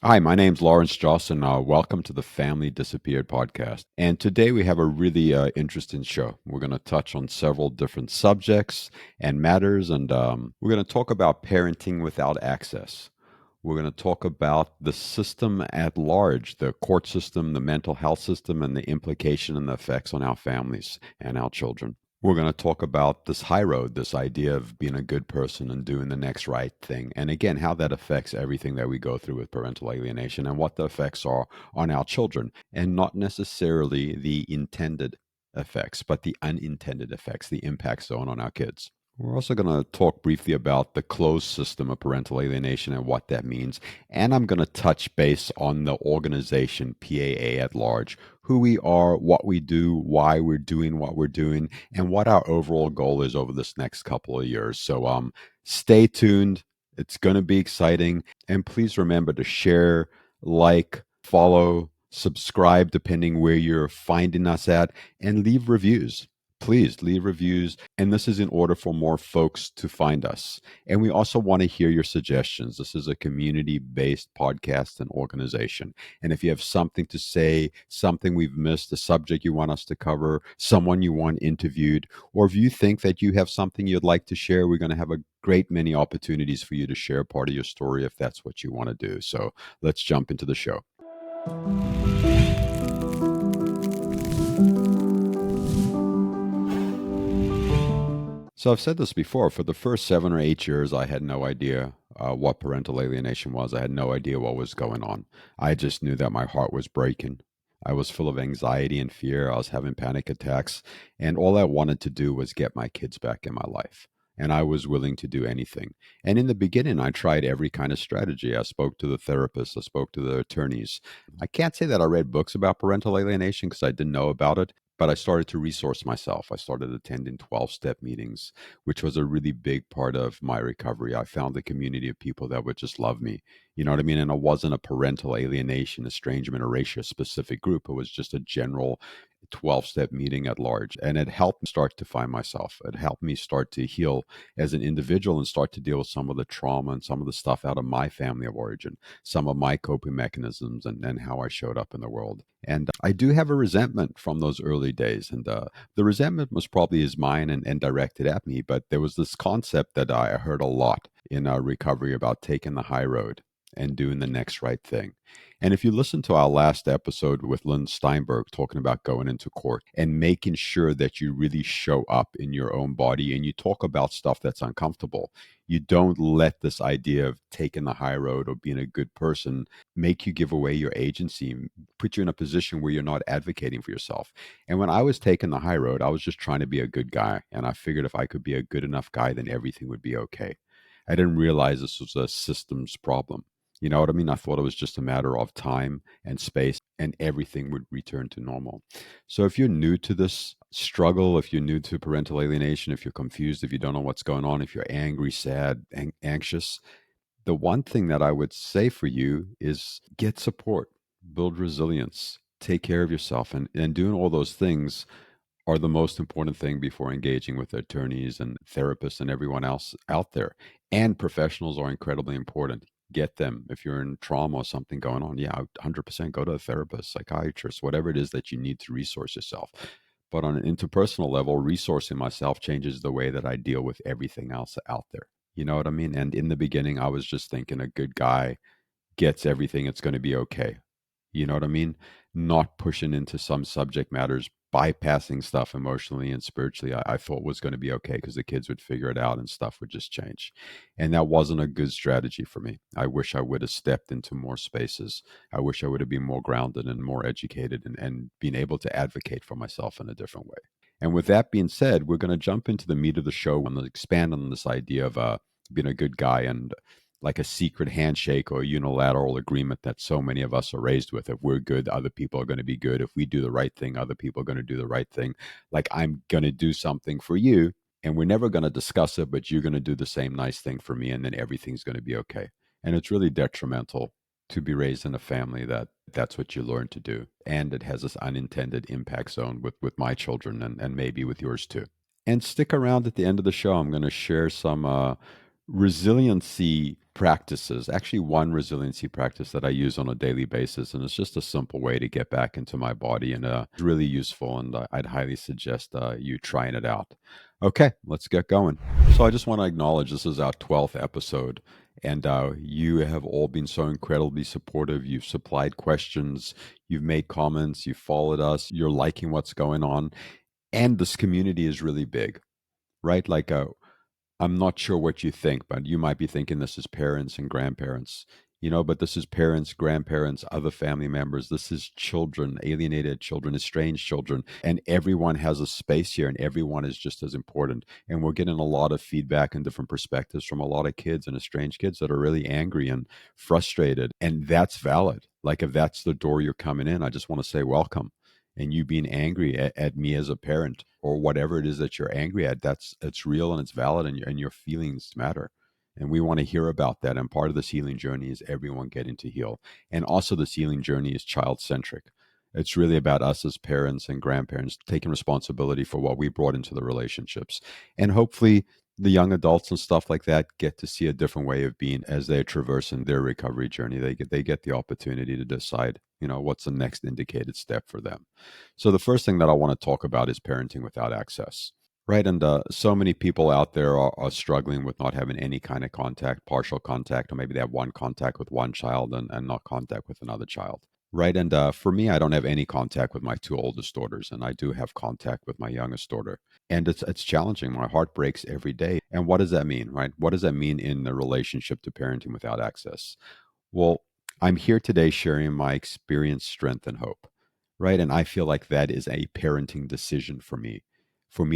Hi, my name's Lawrence Joss, and welcome to the Family Disappeared podcast. And today we have a really interesting show. We're going to touch on several different subjects and matters, and we're going to talk about parenting without access. We're going to talk about the system at large, the court system, the mental health system, and the implication and the effects on our families and our children. We're going to talk about this high road, this idea of being a good person and doing the next right thing. And again, how that affects everything that we go through with parental alienation and what the effects are on our children, and not necessarily the intended effects, but the unintended effects, the impacts on our kids. We're also going to talk briefly about the closed system of parental alienation and what that means. And I'm going to touch base on the organization PAA at large, who we are, what we do, why we're doing what we're doing, and what our overall goal is over this next couple of years. So stay tuned. It's going to be exciting. And please remember to share, like, follow, subscribe, depending where you're finding us at, and leave reviews. Please leave reviews. And this is in order for more folks to find us. And we also want to hear your suggestions. This is a community based podcast and organization. And if you have something to say, something we've missed, a subject you want us to cover, someone you want interviewed, or if you think that you have something you'd like to share, we're going to have a great many opportunities for you to share part of your story if that's what you want to do. So let's jump into the show. So I've said this before. For the first 7 or 8 years, I had no idea what parental alienation was. I had no idea what was going on. I just knew that my heart was breaking. I was full of anxiety and fear. I was having panic attacks. And all I wanted to do was get my kids back in my life. And I was willing to do anything. And in the beginning, I tried every kind of strategy. I spoke to the therapists, I spoke to the attorneys. I can't say that I read books about parental alienation because I didn't know about it, but I started to resource myself. I started attending 12-step meetings, which was a really big part of my recovery. I found a community of people that would just love me. You know what I mean? And it wasn't a parental alienation, estrangement, or racial specific group. It was just a general 12-step meeting at large. And it helped me start to find myself. It helped me start to heal as an individual and start to deal with some of the trauma and some of the stuff out of my family of origin, some of my coping mechanisms, and then how I showed up in the world. And I do have a resentment from those early days. And the resentment was probably is mine and directed at me. But there was this concept that I heard a lot in recovery about taking the high road and doing the next right thing. And if you listen to our last episode with Lynn Steinberg talking about going into court and making sure that you really show up in your own body and you talk about stuff that's uncomfortable, you don't let this idea of taking the high road or being a good person make you give away your agency, put you in a position where you're not advocating for yourself. And when I was taking the high road, I was just trying to be a good guy. And I figured if I could be a good enough guy, then everything would be okay. I didn't realize this was a systems problem. You know what I mean? I thought it was just a matter of time and space and everything would return to normal. So if you're new to this struggle, if you're new to parental alienation, if you're confused, if you don't know what's going on, if you're angry, sad, anxious, the one thing that I would say for you is get support, build resilience, take care of yourself. And doing all those things are the most important thing before engaging with attorneys and therapists and everyone else out there. And professionals are incredibly important. Get them. If you're in trauma or something going on, yeah, 100% go to a therapist, psychiatrist, whatever it is that you need to resource yourself. But on an interpersonal level, resourcing myself changes the way that I deal with everything else out there. You know what I mean? And in the beginning, I was just thinking a good guy gets everything, it's going to be okay. You know what I mean? Not pushing into some subject matters, bypassing stuff emotionally and spiritually. I thought was going to be okay because the kids would figure it out and stuff would just change. And that wasn't a good strategy for me. I wish I would have stepped into more spaces. I wish I would have been more grounded and more educated and been able to advocate for myself in a different way. And with that being said, we're going to jump into the meat of the show and expand on this idea of being a good guy and like a secret handshake or a unilateral agreement that so many of us are raised with. If we're good, other people are going to be good. If we do the right thing, other people are going to do the right thing. Like I'm going to do something for you and we're never going to discuss it, but you're going to do the same nice thing for me and then everything's going to be okay. And it's really detrimental to be raised in a family that that's what you learn to do. And it has this unintended impact zone with my children and maybe with yours too. And stick around at the end of the show. I'm going to share some resiliency practices, actually one resiliency practice that I use on a daily basis, and it's just a simple way to get back into my body, and it's really useful, and I'd highly suggest you trying it out. Okay, let's get going. So I just want to acknowledge this is our 12th episode, and you have all been so incredibly supportive. You've supplied questions, you've made comments, you've followed us, you're liking what's going on, and this community is really big, right? Like I'm not sure what you think, but you might be thinking this is parents and grandparents, but this is parents, grandparents, other family members. This is children, alienated children, estranged children, and everyone has a space here, and everyone is just as important. And we're getting a lot of feedback and different perspectives from a lot of kids and estranged kids that are really angry and frustrated. And that's valid. Like, if that's the door you're coming in, I just want to say welcome. And you being angry at me as a parent, or whatever it is that you're angry at, it's real and it's valid, and your feelings matter, and we want to hear about that. And part of this healing journey is everyone getting to heal, and also this healing journey is child centric. It's really about us as parents and grandparents taking responsibility for what we brought into the relationships, and hopefully the young adults and stuff like that get to see a different way of being as they're traversing their recovery journey. They get the opportunity to decide, what's the next indicated step for them. So the first thing that I want to talk about is parenting without access. Right. And so many people out there are struggling with not having any kind of contact, partial contact, or maybe they have one contact with one child and not contact with another child. Right. And for me, I don't have any contact with my two oldest daughters, and I do have contact with my youngest daughter. And it's challenging. My heart breaks every day. And what does that mean? Right. What does that mean in the relationship to parenting without access? Well, I'm here today sharing my experience, strength, and hope, right? And I feel like that is a parenting decision for me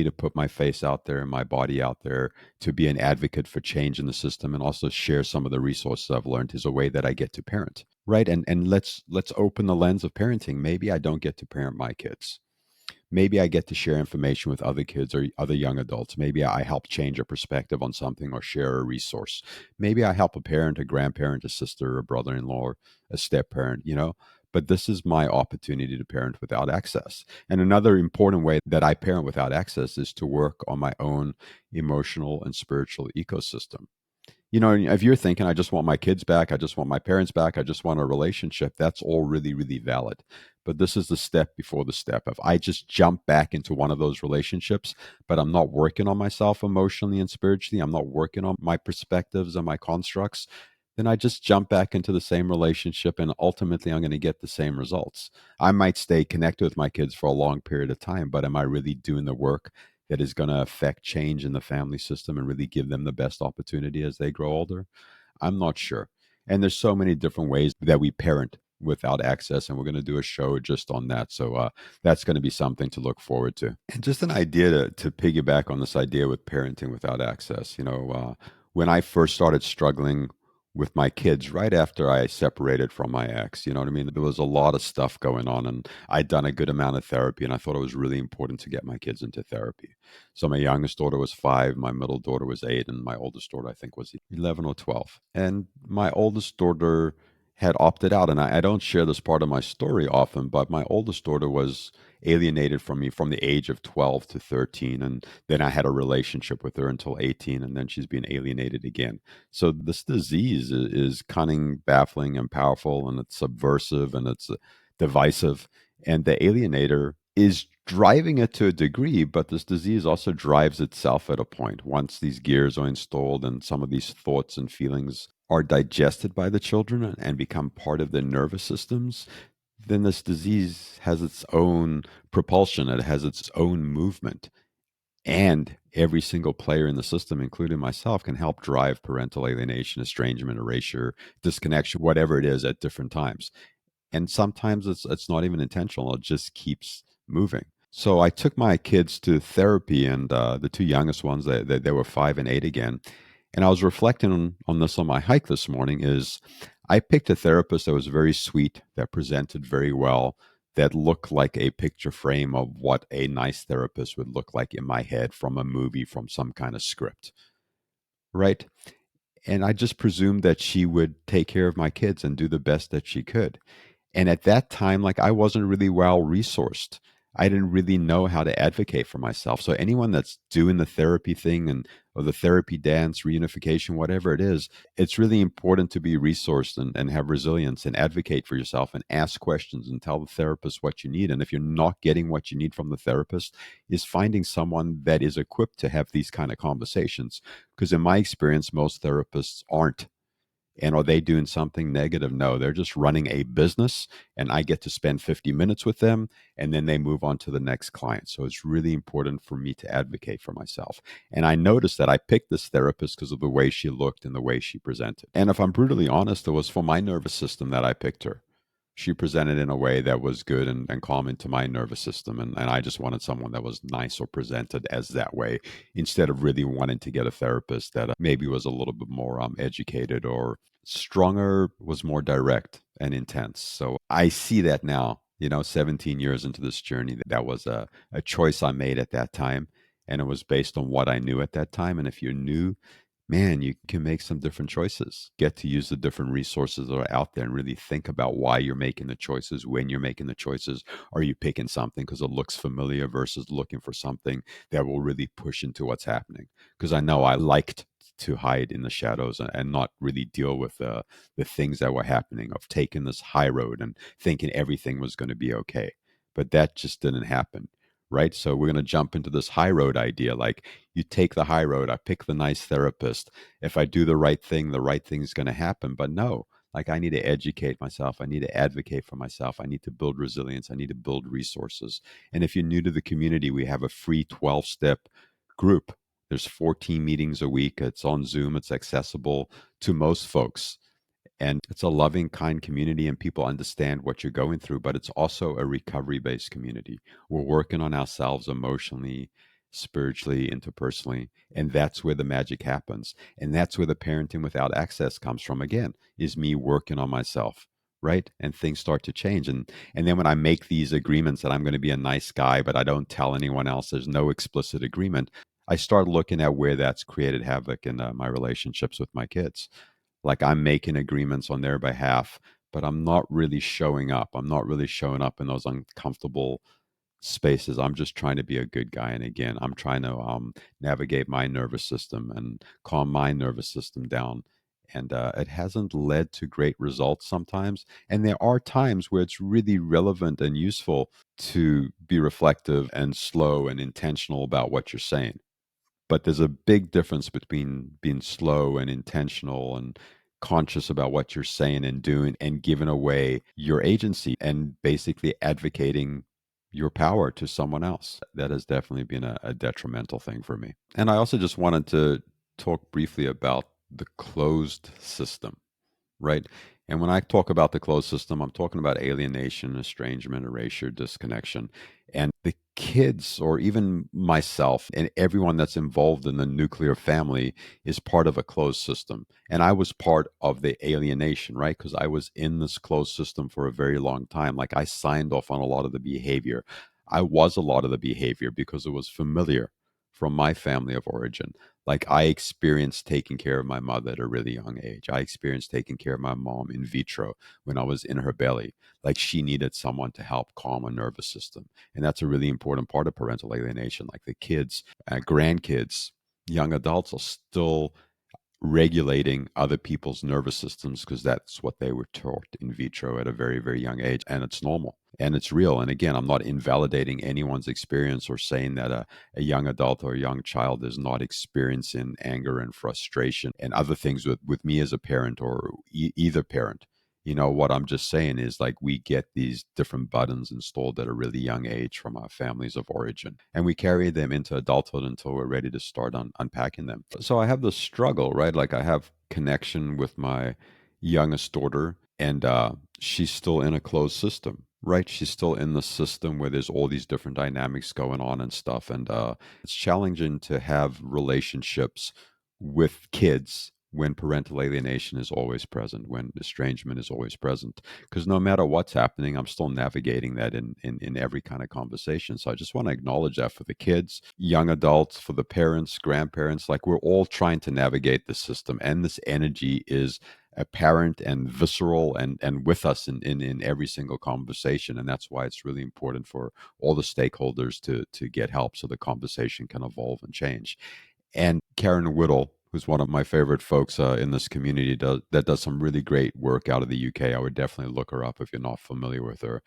to put my face out there and my body out there, to be an advocate for change in the system, and also share some of the resources I've learned is a way that I get to parent, right? And let's open the lens of parenting. Maybe I don't get to parent my kids. Maybe I get to share information with other kids or other young adults. Maybe I help change a perspective on something or share a resource. Maybe I help a parent, a grandparent, a sister, a brother in law, a step parent. But this is my opportunity to parent without access. And another important way that I parent without access is to work on my own emotional and spiritual ecosystem. If you're thinking, I just want my kids back, I just want my parents back, I just want a relationship, that's all really, really valid. But this is the step before the step. If I just jump back into one of those relationships, but I'm not working on myself emotionally and spiritually, I'm not working on my perspectives and my constructs, then I just jump back into the same relationship, and ultimately I'm going to get the same results. I might stay connected with my kids for a long period of time, but am I really doing the work that is going to affect change in the family system and really give them the best opportunity as they grow older? I'm not sure. And there's so many different ways that we parent without access, and we're going to do a show just on that. So that's going to be something to look forward to. And just an idea to piggyback on this idea with parenting without access. When I first started struggling with my kids right after I separated from my ex, you know what I mean? There was a lot of stuff going on, and I'd done a good amount of therapy, and I thought it was really important to get my kids into therapy. So my youngest daughter was 5, my middle daughter was 8, and my oldest daughter, I think, was 11 or 12. And my oldest daughter had opted out. And I don't share this part of my story often, but my oldest daughter was alienated from me from the age of 12 to 13. And then I had a relationship with her until 18, and then she's being alienated again. So this disease is cunning, baffling, and powerful, and it's subversive, and it's divisive. And the alienator is driving it to a degree, but this disease also drives itself at a point. Once these gears are installed and some of these thoughts and feelings are digested by the children and become part of their nervous systems, then this disease has its own propulsion, it has its own movement. And every single player in the system, including myself, can help drive parental alienation, estrangement, erasure, disconnection, whatever it is at different times. And sometimes it's not even intentional, it just keeps moving. So I took my kids to therapy, and the two youngest ones, they were 5 and 8 again. And I was reflecting on this on my hike this morning. Is I picked a therapist that was very sweet, that presented very well, that looked like a picture frame of what a nice therapist would look like in my head from a movie, from some kind of script, right? And I just presumed that she would take care of my kids and do the best that she could. And at that time, like, I wasn't really well resourced. I didn't really know how to advocate for myself. So anyone that's doing the therapy thing and or the therapy dance, reunification, whatever it is, it's really important to be resourced and have resilience and advocate for yourself and ask questions and tell the therapist what you need. And if you're not getting what you need from the therapist, is finding someone that is equipped to have these kind of conversations. Because in my experience, most therapists aren't. And are they doing something negative? No, they're just running a business, and I get to spend 50 minutes with them, and then they move on to the next client. So it's really important for me to advocate for myself. And I noticed that I picked this therapist because of the way she looked and the way she presented. And if I'm brutally honest, it was for my nervous system that I picked her. She presented in a way that was good and calming to my nervous system. And I just wanted someone that was nice or presented as that way instead of really wanting to get a therapist that maybe was a little bit more educated or stronger, was more direct and intense. So I see that now, 17 years into this journey, that was a choice I made at that time. And it was based on what I knew at that time. And if you're new, man, you can make some different choices. Get to use the different resources that are out there and really think about why you're making the choices, when you're making the choices. Are you picking something because it looks familiar versus looking for something that will really push into what's happening? Because I know I liked to hide in the shadows and not really deal with the things that were happening, of taking this high road and thinking everything was going to be okay. But that just didn't happen. Right. So we're going to jump into this high road idea. Like, you take the high road, I pick the nice therapist. If I do the right thing's going to happen. But no, like, I need to educate myself. I need to advocate for myself. I need to build resilience. I need to build resources. And if you're new to the community, we have a free 12-step group. There's 14 meetings a week. It's on Zoom. It's accessible to most folks. And it's a loving, kind community, and people understand what you're going through, but it's also a recovery based community. We're working on ourselves emotionally, spiritually, interpersonally, and that's where the magic happens. And that's where the parenting without access comes from again, is me working on myself. Right. And things start to change. And then when I make these agreements that I'm going to be a nice guy, but I don't tell anyone else, there's no explicit agreement. I start looking at where that's created havoc in my relationships with my kids. Like, I'm making agreements on their behalf, but I'm not really showing up. I'm not really showing up in those uncomfortable spaces. I'm just trying to be a good guy. And again, I'm trying to navigate my nervous system and calm my nervous system down. And it hasn't led to great results sometimes. And there are times where it's really relevant and useful to be reflective and slow and intentional about what you're saying. But there's a big difference between being slow and intentional and conscious about what you're saying and doing and giving away your agency and basically advocating your power to someone else. That has definitely been a detrimental thing for me. And I also just wanted to talk briefly about the closed system, right? And when I talk about the closed system, I'm talking about alienation, estrangement, erasure, disconnection. And the kids, or even myself, and everyone that's involved in the nuclear family is part of a closed system. And I was part of the alienation, right? Because I was in this closed system for a very long time. Like, I signed off on a lot of the behavior. I was a lot of the behavior because it was familiar from my family of origin. Like, I experienced taking care of my mother at a really young age. I experienced taking care of my mom in vitro when I was in her belly. Like, she needed someone to help calm her nervous system. And that's a really important part of parental alienation. Like, the kids, grandkids, young adults are still regulating other people's nervous systems because that's what they were taught in vitro at a very, very young age. And it's normal and it's real. And again, I'm not invalidating anyone's experience or saying that a young adult or a young child is not experiencing anger and frustration and other things with me as a parent or either parent. What I'm just saying is, like, we get these different buttons installed at a really young age from our families of origin, and we carry them into adulthood until we're ready to start unpacking them. So I have this struggle, right? Like, I have connection with my youngest daughter, and she's still in a closed system, right? She's still in the system where there's all these different dynamics going on and stuff. And it's challenging to have relationships with kids when parental alienation is always present, when estrangement is always present. Because no matter what's happening, I'm still navigating that in every kind of conversation. So I just want to acknowledge that for the kids, young adults, for the parents, grandparents. Like, we're all trying to navigate the system. And this energy is apparent and visceral and with us in every single conversation. And that's why it's really important for all the stakeholders to get help so the conversation can evolve and change. And Karen Whittle, who's one of my favorite folks in this community, that does some really great work out of the UK. I would definitely look her up if you're not familiar with her.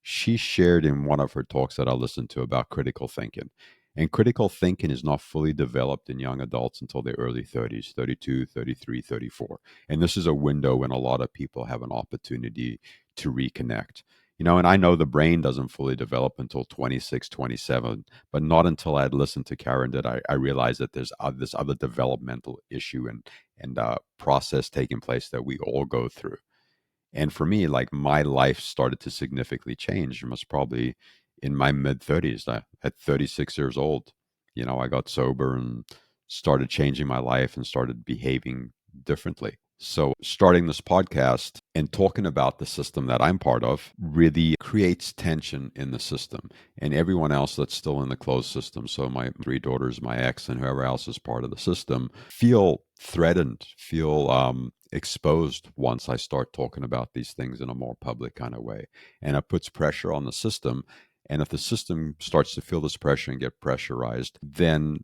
She shared in one of her talks that I listened to about critical thinking. And critical thinking is not fully developed in young adults until their early 30s, 32, 33, 34. And this is a window when a lot of people have an opportunity to reconnect. And I know the brain doesn't fully develop until 26, 27, but not until I had listened to Karen did I realized that there's this other developmental issue and process taking place that we all go through. And for me, like my life started to significantly change. It was probably in my mid 30s. At 36 years old, I got sober and started changing my life and started behaving differently. So, starting this podcast and talking about the system that I'm part of really creates tension in the system and everyone else that's still in the closed system. So, my three daughters, my ex, and whoever else is part of the system feel threatened, feel exposed once I start talking about these things in a more public kind of way. And it puts pressure on the system. And if the system starts to feel this pressure and get pressurized, then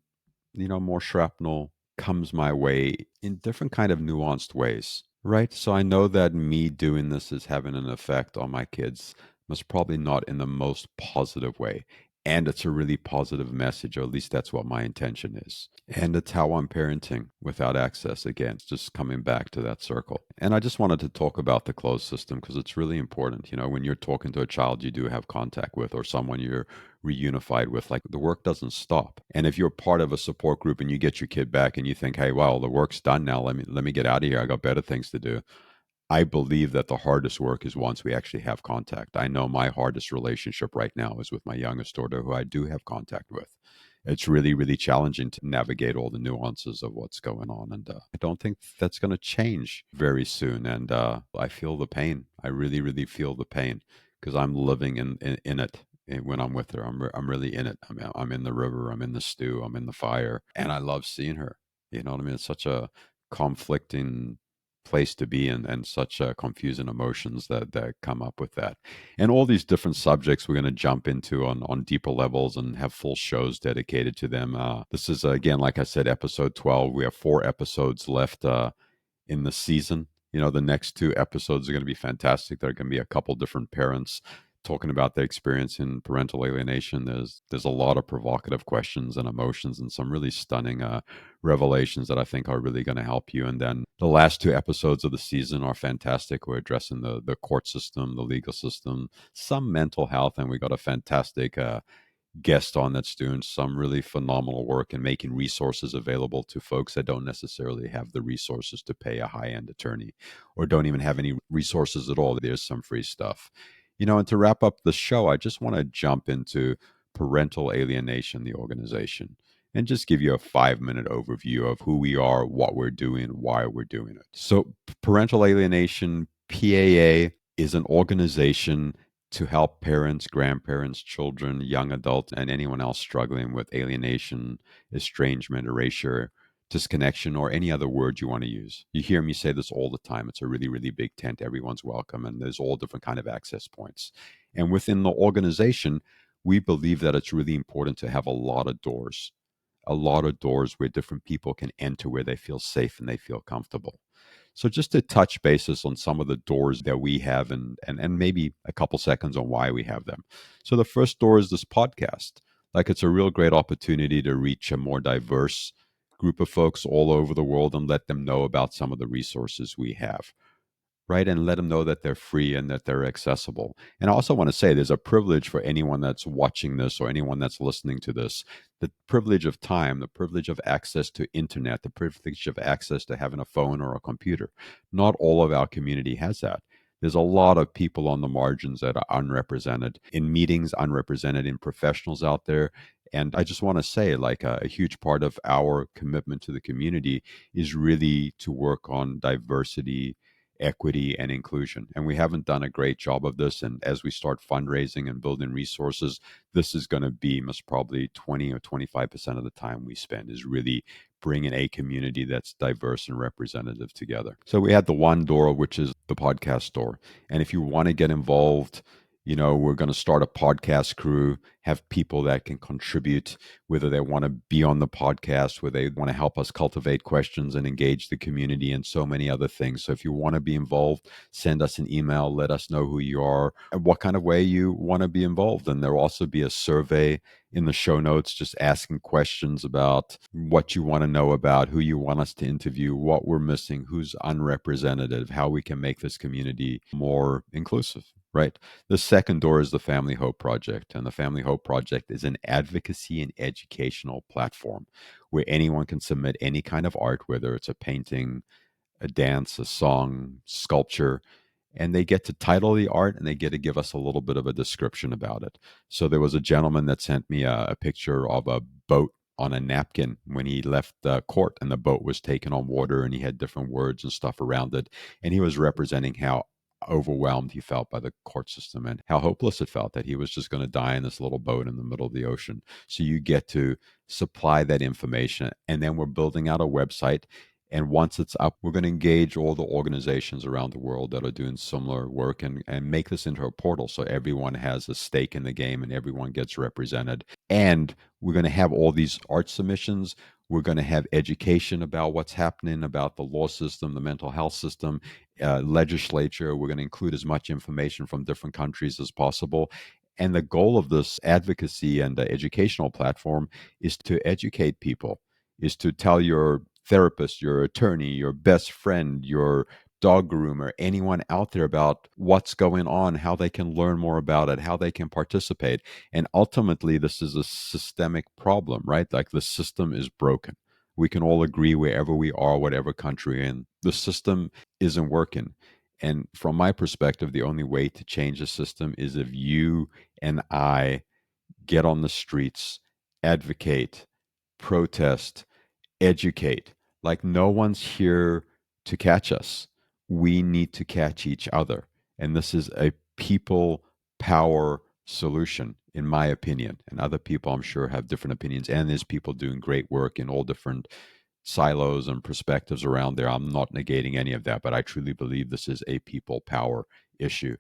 more shrapnel comes my way in different kind of nuanced ways, right? So I know that me doing this is having an effect on my kids, most probably not in the most positive way. And it's a really positive message, or at least that's what my intention is. And it's how I'm parenting without access. Again, it's just coming back to that circle. And I just wanted to talk about the closed system because it's really important. When you're talking to a child you do have contact with or someone you're reunified with, like the work doesn't stop. And if you're part of a support group and you get your kid back and you think, hey, well, the work's done now, let me get out of here, I got better things to do. I believe that the hardest work is once we actually have contact. I know my hardest relationship right now is with my youngest daughter, who I do have contact with. It's really, really challenging to navigate all the nuances of what's going on. And I don't think that's going to change very soon. And I feel the pain. I really, really feel the pain because I'm living in it. And when I'm with her, I'm really in it. I'm in the river, I'm in the stew, I'm in the fire, and I love seeing her. You know what I mean? It's such a conflicting place to be in and such confusing emotions that come up with that, and all these different subjects we're going to jump into on deeper levels and have full shows dedicated to them. This is again, like I said, episode 12. We have 4 episodes left in the season. The next 2 episodes are going to be fantastic. There are going to be a couple different parents talking about their experience in parental alienation. There's a lot of provocative questions and emotions and some really stunning revelations that I think are really going to help you. And then the last 2 episodes of the season are fantastic. We're addressing the court system, the legal system, some mental health, and we got a fantastic guest on that's doing some really phenomenal work and making resources available to folks that don't necessarily have the resources to pay a high-end attorney or don't even have any resources at all. There's some free stuff. And to wrap up the show, I just want to jump into Parental Alienation, the organization, and just give you a 5-minute overview of who we are, what we're doing, why we're doing it. So, Parental Alienation, PAA, is an organization to help parents, grandparents, children, young adults, and anyone else struggling with alienation, estrangement, erasure, disconnection, or any other word you want to use. You hear me say this all the time. It's a really, really big tent. Everyone's welcome, and there's all different kind of access points. And within the organization, we believe that it's really important to have a lot of doors where different people can enter where they feel safe and they feel comfortable. So just to touch basis on some of the doors that we have and maybe a couple seconds on why we have them. So the first door is this podcast. Like it's a real great opportunity to reach a more diverse group of folks all over the world and let them know about some of the resources we have, right? And let them know that they're free and that they're accessible. And I also want to say there's a privilege for anyone that's watching this or anyone that's listening to this, the privilege of time, the privilege of access to internet, the privilege of access to having a phone or a computer. Not all of our community has that. There's a lot of people on the margins that are unrepresented in meetings, unrepresented in professionals out there. And I just want to say, like, a huge part of our commitment to the community is really to work on diversity, equity, and inclusion. And we haven't done a great job of this. And as we start fundraising and building resources, this is going to be most probably 20 or 25% of the time we spend is really bringing a community that's diverse and representative together. So we had the one door, which is the podcast door. And if you want to get involved, we're going to start a podcast crew, have people that can contribute, whether they want to be on the podcast, whether they want to help us cultivate questions and engage the community, and so many other things. So if you want to be involved, send us an email, let us know who you are and what kind of way you want to be involved. And there'll also be a survey in the show notes, just asking questions about what you want to know about, who you want us to interview, what we're missing, who's unrepresentative, how we can make this community more inclusive, right? The second door is the Family Hope Project. And the Family Hope Project is an advocacy and educational platform where anyone can submit any kind of art, whether it's a painting, a dance, a song, sculpture, and they get to title the art and they get to give us a little bit of a description about it. So there was a gentleman that sent me a picture of a boat on a napkin when he left the court, and the boat was taken on water, and he had different words and stuff around it, and he was representing how overwhelmed he felt by the court system and how hopeless it felt that he was just going to die in this little boat in the middle of the ocean. So you get to supply that information, and then we're building out a website, and once it's up, we're going to engage all the organizations around the world that are doing similar work, and make this into a portal so everyone has a stake in the game and everyone gets represented. And we're going to have all these art submissions. We're going to have education about what's happening, about the law system, the mental health system, legislature. We're going to include as much information from different countries as possible. And the goal of this advocacy and educational platform is to educate people, is to tell your therapist, your attorney, your best friend, your dog groomer, anyone out there about what's going on, how they can learn more about it, how they can participate. And ultimately, this is a systemic problem, right? Like the system is broken. We can all agree wherever we are, whatever country, and the system isn't working. And from my perspective, the only way to change the system is if you and I get on the streets, advocate, protest, educate. Like no one's here to catch us. We need to catch each other. And this is a people power solution, in my opinion. And other people, I'm sure, have different opinions. And there's people doing great work in all different silos and perspectives around there. I'm not negating any of that, but I truly believe this is a people power issue.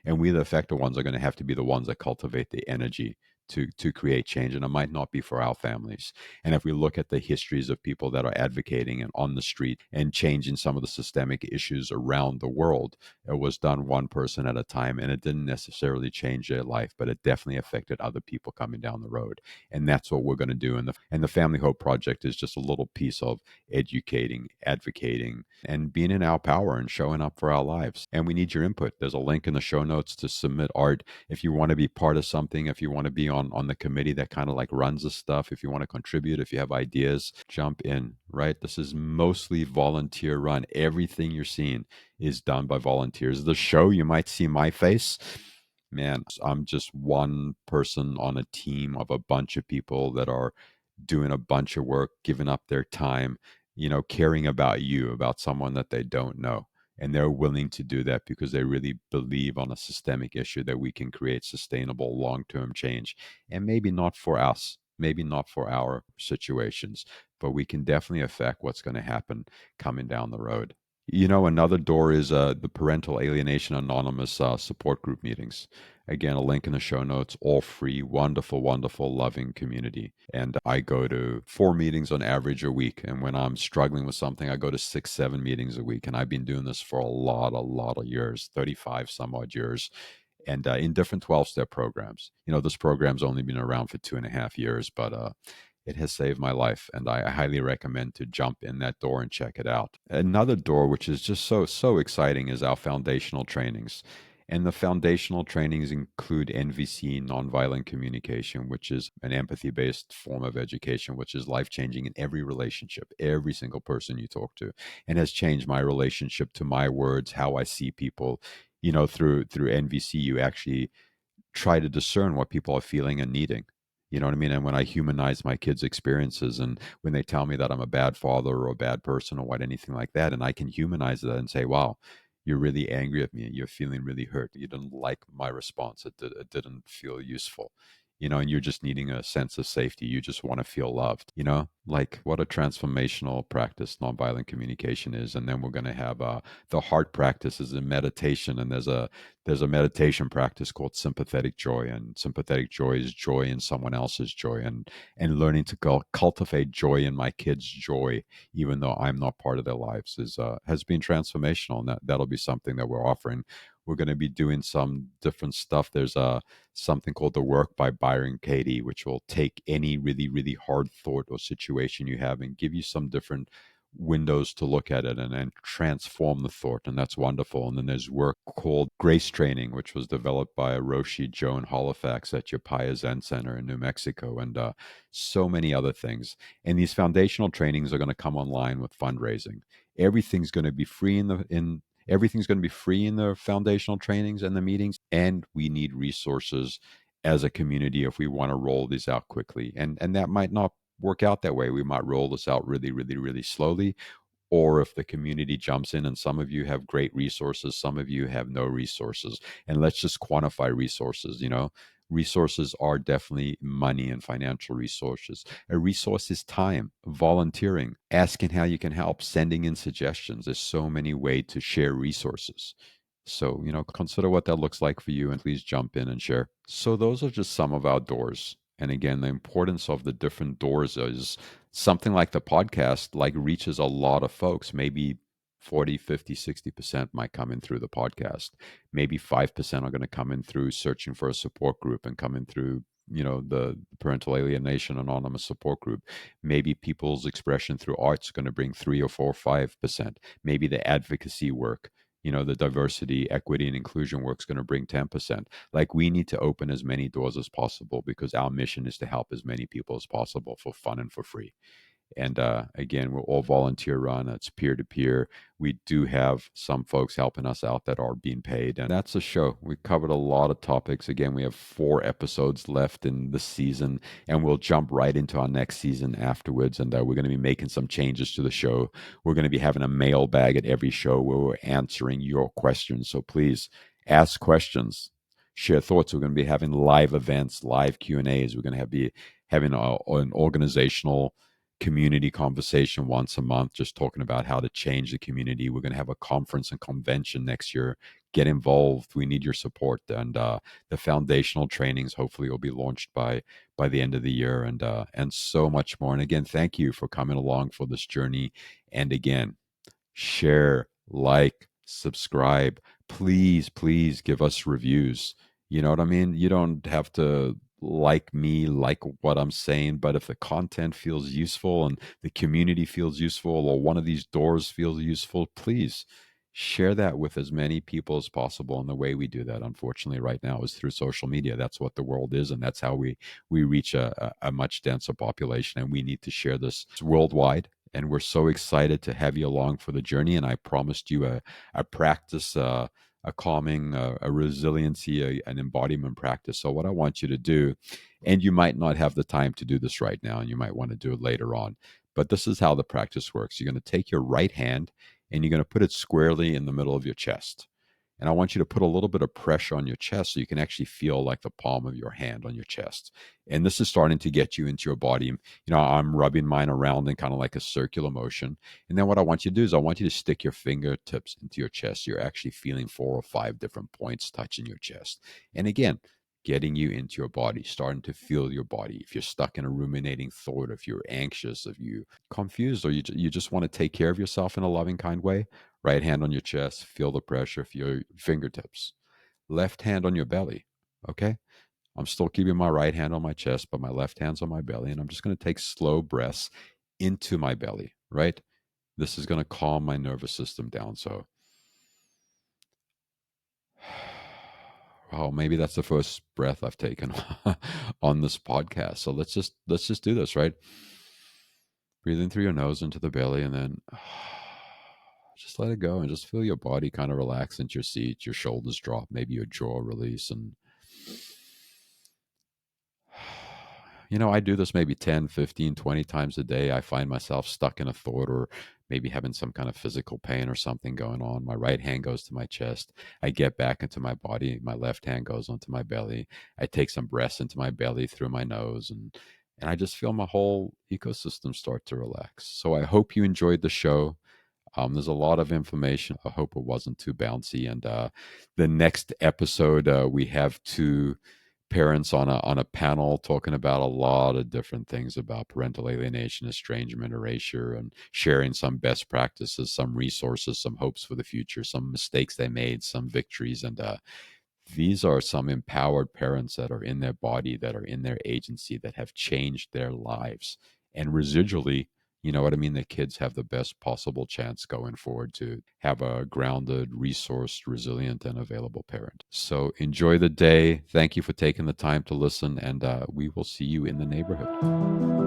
And we, the affected ones, are going to have to be the ones that cultivate the energy to create change. And it might not be for our families. And if we look at the histories of people that are advocating and on the street and changing some of the systemic issues around the world, it was done one person at a time, and it didn't necessarily change their life, but it definitely affected other people coming down the road. And that's what we're going to do. And the Family Hope Project is just a little piece of educating, advocating, and being in our power and showing up for our lives. And we need your input. There's a link in the show notes to submit art. If you want to be part of something, if you want to be on the committee that kind of like runs this stuff, if you want to contribute, if you have ideas, jump in, right? This is mostly volunteer run. Everything you're seeing is done by volunteers. The show, you might see my face. Man, I'm just one person on a team of a bunch of people that are doing a bunch of work, giving up their time, caring about you, about someone that they don't know. And they're willing to do that because they really believe on a systemic issue that we can create sustainable long term change. And maybe not for us, maybe not for our situations, but we can definitely affect what's going to happen coming down the road. Another door is the Parental Alienation Anonymous support group meetings. Again, a link in the show notes, all free, wonderful, wonderful, loving community. And I go to 4 meetings on average a week. And when I'm struggling with something, I go to 6, 7 meetings a week. And I've been doing this for a lot of years, 35 some odd years, and in different 12-step programs. This program's only been around for 2.5 years, but it has saved my life, and I highly recommend to jump in that door and check it out. Another door, which is just so exciting, is our foundational trainings. And the foundational trainings include NVC, nonviolent communication, which is an empathy based form of education, which is life changing in every relationship, every single person you talk to, and has changed my relationship to my words, how I see people. Through NVC, you actually try to discern what people are feeling and needing. You know what I mean? And when I humanize my kids' experiences, and when they tell me that I'm a bad father or a bad person or what, anything like that, and I can humanize that and say, wow, you're really angry at me. You're feeling really hurt. You didn't like my response. It didn't feel useful. and you're just needing a sense of safety. You just want to feel loved, like what a transformational practice nonviolent communication is. And then we're going to have the heart practice is a meditation, and there's a meditation practice called sympathetic joy, and sympathetic joy is joy in someone else's joy, and learning to cultivate joy in my kids' joy, even though I'm not part of their lives, is has been transformational, and that'll be something that we're offering. We're going to be doing some different stuff. There's something called The Work by Byron Katie, which will take any really, really hard thought or situation you have and give you some different windows to look at it, and transform the thought. And that's wonderful. And then there's work called Grace Training, which was developed by Roshi Joan Halifax at Yapaya Zen Center in New Mexico, and so many other things. And these foundational trainings are going to come online with fundraising. Everything's going to be free in everything's going to be free in the foundational trainings and the meetings, and we need resources as a community if we want to roll these out quickly. And that might not work out that way. We might roll this out really, really, really slowly, or if the community jumps in, and some of you have great resources, some of you have no resources. And let's just quantify resources. Resources are definitely money and financial resources. A resource is time, volunteering, asking how you can help, sending in suggestions. There's so many ways to share resources. So, consider what that looks like for you, and please jump in and share. So those are just some of our doors. And again, the importance of the different doors is something like the podcast, like, reaches a lot of folks. Maybe 40, 50, 60% might come in through the podcast. Maybe 5% are going to come in through searching for a support group and come in through, the Parental Alienation Anonymous support group. Maybe people's expression through art's going to bring 3 or 4 or 5%. Maybe the advocacy work, the diversity, equity, and inclusion work is going to bring 10%. Like, we need to open as many doors as possible, because our mission is to help as many people as possible for fun and for free. And again, we're all volunteer run. It's peer to peer. We do have some folks helping us out that are being paid. And that's the show. We covered a lot of topics. Again, we have 4 episodes left in the season, and we'll jump right into our next season afterwards. And we're going to be making some changes to the show. We're going to be having a mailbag at every show where we're answering your questions. So please ask questions, share thoughts. We're going to be having live events, live Q&As. We're going to be having an organizational community conversation once a month, just talking about how to change the community. We're going to have a conference and convention next year. Get involved. We need your support. And the foundational trainings hopefully will be launched by the end of the year, and so much more. And again, thank you for coming along for this journey. And again, share, like, subscribe. Please, please give us reviews. You know what I mean? You don't have to like me, like what I'm saying, but if the content feels useful and the community feels useful, or one of these doors feels useful, please share that with as many people as possible. And the way we do that, unfortunately, right now is through social media. That's what the world is, and that's how we reach a much denser population. And we need to share this worldwide. And we're so excited to have you along for the journey. And I promised you a practice, a calming, a resiliency, an embodiment practice. So what I want you to do, and you might not have the time to do this right now, and you might want to do it later on, but this is how the practice works. You're going to take your right hand and you're going to put it squarely in the middle of your chest. And I want you to put a little bit of pressure on your chest so you can actually feel like the palm of your hand on your chest. And this is starting to get you into your body. I'm rubbing mine around in kind of like a circular motion. And then what I want you to do is I want you to stick your fingertips into your chest. You're actually feeling 4 or 5 different points touching your chest. And again, getting you into your body, starting to feel your body. If you're stuck in a ruminating thought, if you're anxious, if you confused, or you just want to take care of yourself in a loving, kind way, right hand on your chest, feel the pressure, feel your fingertips. Left hand on your belly, okay? I'm still keeping my right hand on my chest, but my left hand's on my belly, and I'm just going to take slow breaths into my belly, right? This is going to calm my nervous system down. So, well, maybe that's the first breath I've taken on this podcast. So let's just do this, right? Breathe in through your nose into the belly, and then just let it go, and just feel your body kind of relax into your seat, your shoulders drop, maybe your jaw release, and I do this maybe 10, 15, 20 times a day. I find myself stuck in a thought or maybe having some kind of physical pain or something going on. My right hand goes to my chest. I get back into my body. My left hand goes onto my belly. I take some breaths into my belly through my nose, and I just feel my whole ecosystem start to relax. So I hope you enjoyed the show. There's a lot of information. I hope it wasn't too bouncy. And the next episode, we have two parents on a panel talking about a lot of different things about parental alienation, estrangement, erasure, and sharing some best practices, some resources, some hopes for the future, some mistakes they made, some victories, and these are some empowered parents that are in their body, that are in their agency, that have changed their lives. And residually, you know what I mean? The kids have the best possible chance going forward to have a grounded, resourced, resilient, and available parent. So enjoy the day. Thank you for taking the time to listen, and we will see you in the neighborhood.